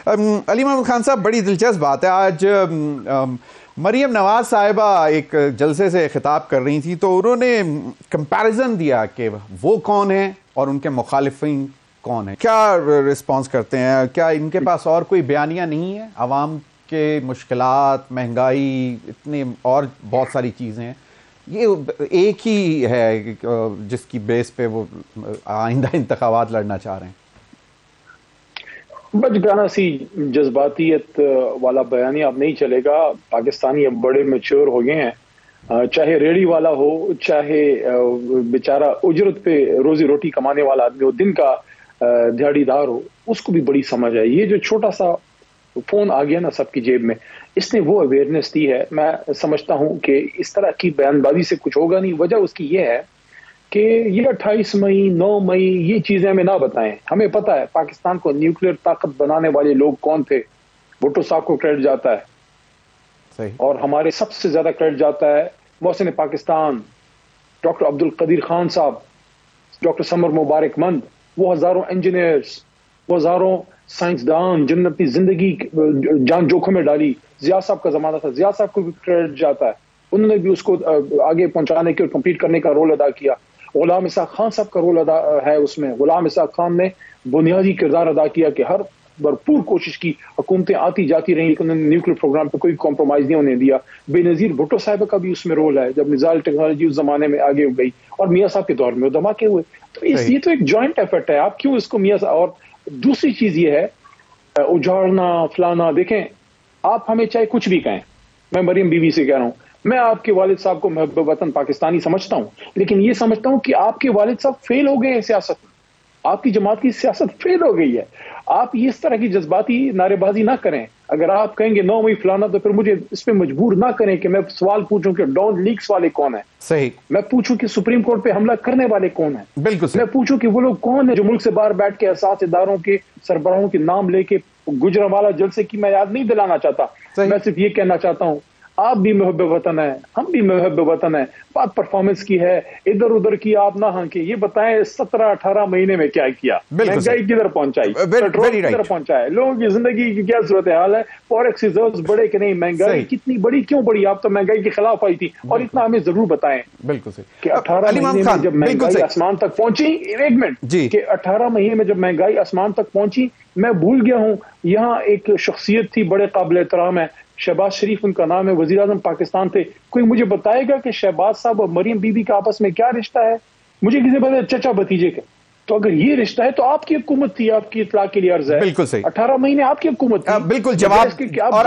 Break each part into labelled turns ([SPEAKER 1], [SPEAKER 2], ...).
[SPEAKER 1] علی محمد خان صاحب، بڑی دلچسپ بات ہے. آج مریم نواز صاحبہ ایک جلسے سے خطاب کر رہی تھی تو انہوں نے کمپیریزن دیا کہ وہ کون ہیں اور ان کے مخالفین کون ہیں. کیا رسپانس کرتے ہیں؟ کیا ان کے پاس اور کوئی بیانیہ نہیں ہے؟ عوام کے مشکلات، مہنگائی، اتنے اور بہت ساری چیزیں ہیں، یہ ایک ہی ہے جس کی بیس پہ وہ آئندہ انتخابات لڑنا چاہ رہے ہیں؟
[SPEAKER 2] بچ گانا سی جذباتیت والا بیانیہ اب نہیں چلے گا. پاکستانی اب بڑے میچور ہو گئے ہیں. چاہے ریڑھی والا ہو، چاہے بیچارہ اجرت پہ روزی روٹی کمانے والا آدمی ہو، دن کا دیہڑی دار ہو، اس کو بھی بڑی سمجھ ہے. یہ جو چھوٹا سا فون آ گیا نا سب کی جیب میں، اس نے وہ اویئرنیس دی ہے. میں سمجھتا ہوں کہ اس طرح کی بیان بازی سے کچھ ہوگا نہیں. وجہ اس کی یہ ہے کہ یہ 28 مئی 9 مئی یہ چیزیں ہمیں نہ بتائیں. ہمیں پتہ ہے پاکستان کو نیوکلیر طاقت بنانے والے لوگ کون تھے. بھٹو صاحب کو کریڈٹ جاتا ہے
[SPEAKER 1] صحیح.
[SPEAKER 2] اور ہمارے سب سے زیادہ کریڈٹ جاتا ہے محسن پاکستان ڈاکٹر عبد القدیر خان صاحب، ڈاکٹر سمر مبارک مند، وہ ہزاروں انجینئرز، وہ ہزاروں سائنسدان جنہوں نے اپنی زندگی جان جوکھم میں ڈالی. ضیاء صاحب کا زمانہ تھا، ضیاء صاحب کو بھی کریڈٹ جاتا ہے. انہوں نے بھی اس کو آگے پہنچانے کے اور کمپلیٹ کرنے کا رول ادا کیا. غلام اسحاق خان صاحب کا رول ادا ہے اس میں. غلام اسحاق خان نے بنیادی کردار ادا کیا کہ ہر بھرپور کوشش کی، حکومتیں آتی جاتی رہیں لیکن انہوں نے نیوکلیر پروگرام پہ کوئی کمپرومائز نہیں ہونے دیا. بے نظیر بھٹو صاحب کا بھی اس میں رول ہے جب میزائل ٹیکنالوجی اس زمانے میں آگے گئی، اور میاں صاحب کے دور میں وہ دھماکے ہوئے. تو یہ تو ایک جوائنٹ ایفرٹ ہے. آپ کیوں اس کو میاں صاحب؟ اور دوسری چیز یہ ہے اجاڑنا فلانا. دیکھیں آپ ہمیں چاہے کچھ بھی کہیں، میں مریم بی بی سے کہہ رہا ہوں، میں آپ کے والد صاحب کو محب وطن پاکستانی سمجھتا ہوں، لیکن یہ سمجھتا ہوں کہ آپ کے والد صاحب فیل ہو گئے ہیں سیاست میں. آپ کی جماعت کی سیاست فیل ہو گئی ہے. آپ یہ اس طرح کی جذباتی نعرے بازی نہ کریں. اگر آپ کہیں گے 9 مئی فلانا تو پھر مجھے اس پہ مجبور نہ کریں کہ میں سوال پوچھوں کہ ڈان لیکس والے کون ہیں.
[SPEAKER 1] صحیح.
[SPEAKER 2] میں پوچھوں کہ سپریم کورٹ پہ حملہ کرنے والے کون ہیں.
[SPEAKER 1] بالکل.
[SPEAKER 2] میں پوچھوں کہ وہ لوگ کون ہیں جو ملک سے باہر بیٹھ کے اساس اداروں کے سربراہوں کے نام لے کے گجرانوالہ جلسے کی میں یاد نہیں دلانا چاہتا. میں صرف یہ کہنا چاہتا ہوں آپ بھی محب وطن ہیں، ہم بھی محب وطن ہیں. بات پرفارمنس کی ہے، ادھر ادھر کی آپ نہ ہاں. کہ یہ بتائیں 17-18 مہینے میں کیا کیا؟ مہنگائی کدھر پہنچائی؟ پیٹرول کدھر پہنچایا؟ لوگوں کی زندگی کی کیا صورتحال ہے؟ فوریکس ریزروز بڑے کہ نہیں؟ مہنگائی کتنی بڑی کیوں بڑی؟ آپ تو مہنگائی کے خلاف آئی تھی، اور اتنا ہمیں ضرور بتائیں.
[SPEAKER 1] بالکل صحیح
[SPEAKER 2] کہ 18 مہینے میں جب مہنگائی آسمان تک پہنچی، ایک منٹ جی، کہ 18 مہینے میں جب مہنگائی آسمان تک پہنچی، میں بھول گیا ہوں یہاں ایک شخصیت تھی بڑے قابل احترام ہے، شہباز شریف ان کا نام ہے، وزیر اعظم پاکستان تھے. کوئی مجھے بتائے گا کہ شہباز صاحب اور مریم بی بی کا آپس میں کیا رشتہ ہے؟ مجھے کسی بتا چچا بھتیجے کا. تو اگر یہ رشتہ ہے تو آپ کی حکومت تھی. آپ کی اطلاع کے لیے عرض ہے،
[SPEAKER 1] بالکل صحیح،
[SPEAKER 2] 18 مہینے آپ کی حکومت تھی.
[SPEAKER 1] بالکل جواب، اور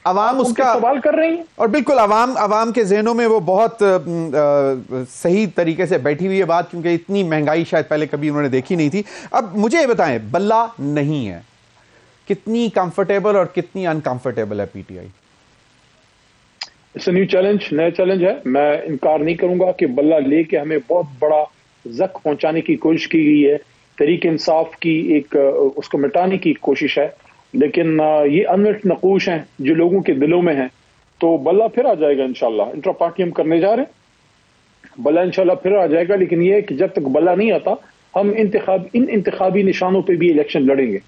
[SPEAKER 1] عوام اس کا
[SPEAKER 2] سوال کر رہی ہیں،
[SPEAKER 1] اور بالکل عوام کے ذہنوں میں وہ بہت صحیح طریقے سے بیٹھی ہوئی ہے بات، کیونکہ اتنی مہنگائی شاید پہلے کبھی انہوں نے دیکھی نہیں تھی. اب مجھے یہ بتائیں، بلہ نہیں ہے، کتنی کمفرٹیبل اور کتنی انکمفرٹیبل ہے P T I?
[SPEAKER 2] It's a new challenge, نیا چیلنج ہے. میں انکار نہیں کروں گا کہ بلہ لے کے ہمیں بہت بڑا زخم پہنچانے کی کوشش کی گئی ہے. تحریک انصاف کی ایک اس کو مٹانے کی کوشش ہے، لیکن یہ انمٹ نقوش ہیں جو لوگوں کے دلوں میں ہیں. تو بلہ پھر آ جائے گا انشاءاللہ. انٹرا پارٹی ہم کرنے جا رہے ہیں، بلہ انشاءاللہ پھر آ جائے گا. لیکن یہ ہے کہ جب تک بلہ نہیں آتا ہم انتخابی نشانوں پہ بھی الیکشن لڑیں گے.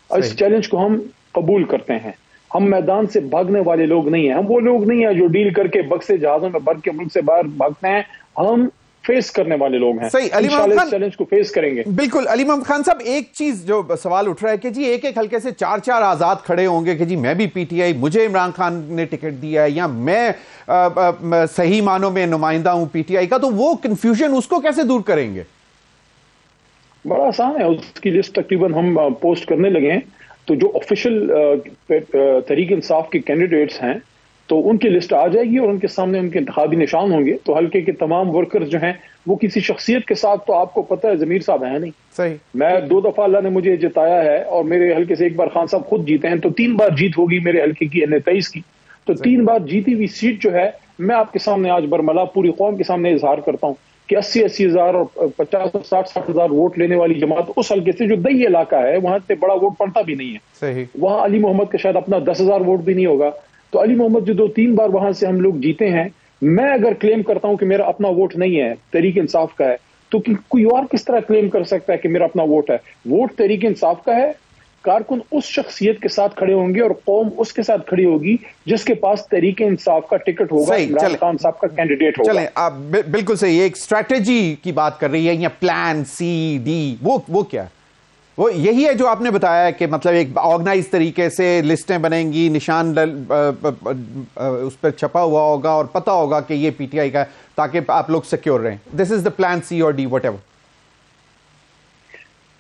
[SPEAKER 2] اس چیلنج کو ہم قبول کرتے ہیں. ہم میدان سے بھاگنے والے لوگ نہیں ہیں. ہم وہ لوگ نہیں ہیں جو ڈیل کر کے بکسے جہازوں میں بھر کے ملک سے باہر بھاگتے ہیں. ہم فیس کرنے والے لوگ ہیں.
[SPEAKER 1] صحیح. علی محمد خان
[SPEAKER 2] چیلنج کو فیس کریں گے.
[SPEAKER 1] بالکل. علی محمد خان صاحب، ایک چیز جو سوال اٹھ رہا ہے کہ جی ایک ایک حلقے سے 4 آزاد کھڑے ہوں گے کہ جی میں بھی پی ٹی آئی، مجھے عمران خان نے ٹکٹ دیا ہے، یا میں صحیح معنوں میں نمائندہ ہوں پی ٹی آئی کا. تو وہ کنفیوژن اس کو کیسے دور کریں گے؟
[SPEAKER 2] بڑا آسان ہے. اس کی لسٹ تقریباً ہم پوسٹ کرنے لگے ہیں. تو جو آفیشیل تحریک انصاف کے کینڈیڈیٹس ہیں تو ان کی لسٹ آ جائے گی اور ان کے سامنے ان کے انتخابی نشان ہوں گے. تو حلقے کے تمام ورکرز جو ہیں وہ کسی شخصیت کے ساتھ، تو آپ کو پتہ ہے ضمیر صاحب ہیں نہیں.
[SPEAKER 1] صحیح.
[SPEAKER 2] میں 2 دفعہ اللہ نے مجھے جتایا ہے، اور میرے حلقے سے ایک بار خان صاحب خود جیتے ہیں، تو 3 بار جیت ہوگی میرے حلقے کی N23 کی. تو 3 بار جیتی ہوئی سیٹ جو ہے، میں آپ کے سامنے آج برملا پوری قوم کے سامنے اظہار کرتا ہوں کہ 80 ہزار اور 50 60 ہزار ووٹ لینے والی جماعت اس حلقے سے جو دئی علاقہ ہے، وہاں سے بڑا ووٹ پڑتا بھی نہیں ہے.
[SPEAKER 1] صحیح.
[SPEAKER 2] وہاں علی محمد کا شاید اپنا 10,000 ووٹ بھی نہیں ہوگا. تو علی محمد جو 2-3 بار وہاں سے ہم لوگ جیتے ہیں، میں اگر کلیم کرتا ہوں کہ میرا اپنا ووٹ نہیں ہے، تحریک انصاف کا ہے، تو کوئی اور کس طرح کلیم کر سکتا ہے کہ میرا اپنا ووٹ ہے؟ ووٹ تحریک انصاف کا ہے. کارکن اس شخصیت کے ساتھ کھڑے ہوں گے اور قوم اس کے ساتھ کھڑی ہوگی جس کے پاس تحریک انصاف کا ٹکٹ ہوگا، عمران خان صاحب کا کینڈیڈیٹ ہوگا۔
[SPEAKER 1] چلیں آپ بالکل صحیح، ایک اسٹریٹجی کی بات کر رہی ہے یا پلان سی ڈی، وہ کیا وہ یہی ہے جو آپ نے بتایا کہ مطلب ایک آرگنائز طریقے سے لسٹیں بنیں گی، نشان اس پر چھپا ہوا ہوگا اور پتہ ہوگا کہ یہ پی ٹی آئی کا ہے تاکہ آپ لوگ سیکیور رہیں۔ دس از دا پلان سی اور ڈی وٹ ایور۔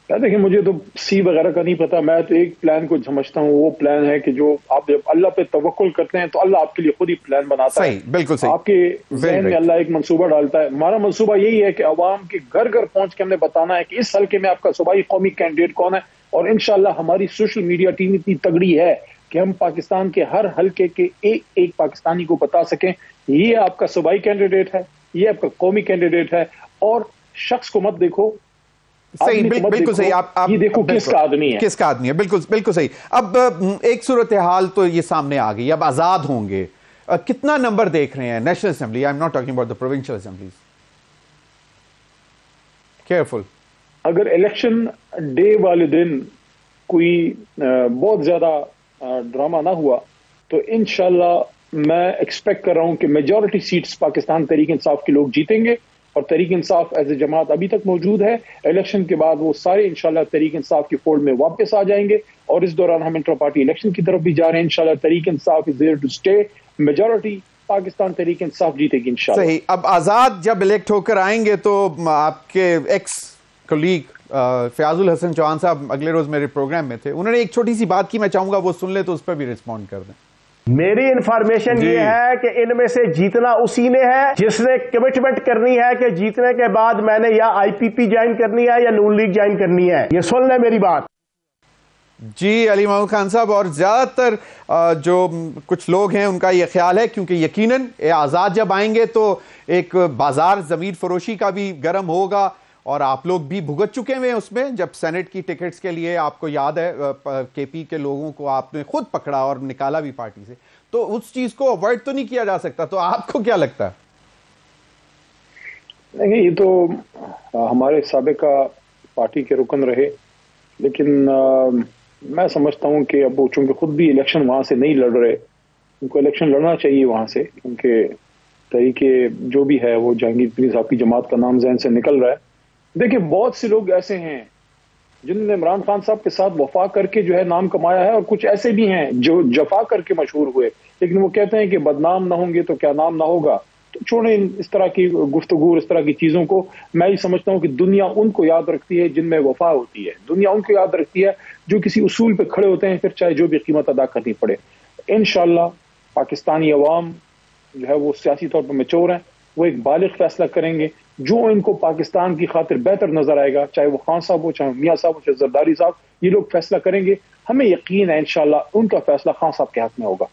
[SPEAKER 2] دیکھیں مجھے تو سی وغیرہ کا نہیں پتا، میں تو ایک پلان کو سمجھتا ہوں، وہ پلان ہے کہ جو آپ جب اللہ پہ توکل کرتے ہیں تو اللہ آپ کے لیے خود ہی پلان بناتا ہے۔
[SPEAKER 1] صحیح، بالکل صحیح،
[SPEAKER 2] آپ کے ذہن میں اللہ ایک منصوبہ ڈالتا ہے۔ ہمارا منصوبہ یہی ہے کہ عوام کے گھر گھر پہنچ کے ہم نے بتانا ہے کہ اس حلقے میں آپ کا صوبائی قومی کینڈیڈیٹ کون ہے، اور انشاءاللہ ہماری سوشل میڈیا ٹیم اتنی تگڑی ہے کہ ہم پاکستان کے ہر حلقے کے ایک ایک پاکستانی کو بتا سکیں یہ آپ کا صوبائی کینڈیڈیٹ ہے، یہ آپ کا قومی کینڈیڈیٹ ہے، اور شخص کو مت دیکھو،
[SPEAKER 1] صحیح، بالکل صحیح، آپ
[SPEAKER 2] یہ دیکھو کس کا آدمی ہے،
[SPEAKER 1] کس کا آدمی ہے، بالکل صحیح۔ اب ایک صورتحال تو یہ سامنے آ گئی، اب آزاد ہوں گے، کتنا نمبر دیکھ رہے ہیں national assembly? I am not talking about the provincial assemblies, careful.
[SPEAKER 2] اگر الیکشن ڈے والے دن کوئی بہت زیادہ ڈرامہ نہ ہوا تو انشاءاللہ میں ایکسپیکٹ کر رہا ہوں کہ میجورٹی سیٹس پاکستان تحریک انصاف کے لوگ جیتیں گے، اور تحریک انصاف ایز اے جماعت ابھی تک موجود ہے۔ الیکشن کے بعد وہ سارے انشاءاللہ تحریک انصاف کی فولڈ میں واپس آ جائیں گے، اور اس دوران ہم انٹر پارٹی الیکشن کی طرف بھی جا رہے ہیں۔ انشاءاللہ Tehreek Insaf is there to stay, majority Pakistan Tehreek Insaf جیتے گی انشاءاللہ۔
[SPEAKER 1] صحیح۔ اب آزاد جب الیکٹ ہو کر آئیں گے تو آپ کے ایکس کولیگ فیاض الحسن چوہان صاحب اگلے روز میرے پروگرام میں تھے، انہوں نے ایک چھوٹی سی بات کی، میں چاہوں گا وہ سن لے تو اس پر بھی رسپونڈ کر دیں۔
[SPEAKER 3] میری انفارمیشن یہ ہے کہ ان میں سے جیتنا اسی نے ہے جس نے کمٹمنٹ کرنی ہے کہ جیتنے کے بعد میں نے یا آئی پی پی جوائن کرنی ہے یا نون لیگ جوائن کرنی ہے۔ یہ سن لیں میری بات۔
[SPEAKER 1] جی علی محمود خان صاحب، اور زیادہ تر جو کچھ لوگ ہیں ان کا یہ خیال ہے، کیونکہ یقیناً آزاد جب آئیں گے تو ایک بازار ضمیر فروشی کا بھی گرم ہوگا، اور آپ لوگ بھی بھگت چکے ہوئے ہیں اس میں، جب سینٹ کی ٹکٹس کے لیے آپ کو یاد ہے کے پی کے لوگوں کو آپ نے خود پکڑا اور نکالا بھی پارٹی سے، تو اس چیز کو اوائڈ تو نہیں کیا جا سکتا، تو آپ کو کیا لگتا ہے؟
[SPEAKER 2] نہیں، یہ تو ہمارے سابقہ پارٹی کے رکن رہے، لیکن میں سمجھتا ہوں کہ اب وہ چونکہ خود بھی الیکشن وہاں سے نہیں لڑ رہے، ان کو الیکشن لڑنا چاہیے وہاں سے، کیونکہ طریقے جو بھی ہے وہ جہانگیر پیر صاحب کی جماعت کا نام ذہن سے نکل رہا ہے۔ دیکھیں بہت سے لوگ ایسے ہیں جنہوں نے عمران خان صاحب کے ساتھ وفا کر کے جو ہے نام کمایا ہے، اور کچھ ایسے بھی ہیں جو جفا کر کے مشہور ہوئے، لیکن وہ کہتے ہیں کہ بدنام نہ ہوں گے تو کیا نام نہ ہوگا۔ تو چھوڑیں اس طرح کی گفتگو، اس طرح کی چیزوں کو۔ میں یہ سمجھتا ہوں کہ دنیا ان کو یاد رکھتی ہے جن میں وفا ہوتی ہے، دنیا ان کو یاد رکھتی ہے جو کسی اصول پہ کھڑے ہوتے ہیں، پھر چاہے جو بھی قیمت ادا کرنی پڑے۔ انشاءاللہ پاکستانی عوام جو ہے وہ سیاسی طور پر میچور ہیں، وہ ایک بالغ فیصلہ کریں گے جو ان کو پاکستان کی خاطر بہتر نظر آئے گا، چاہے وہ خان صاحب ہو، چاہے میاں صاحب ہو، چاہے زرداری صاحب، یہ لوگ فیصلہ کریں گے۔ ہمیں یقین ہے انشاءاللہ ان کا فیصلہ خان صاحب کے حق میں ہوگا۔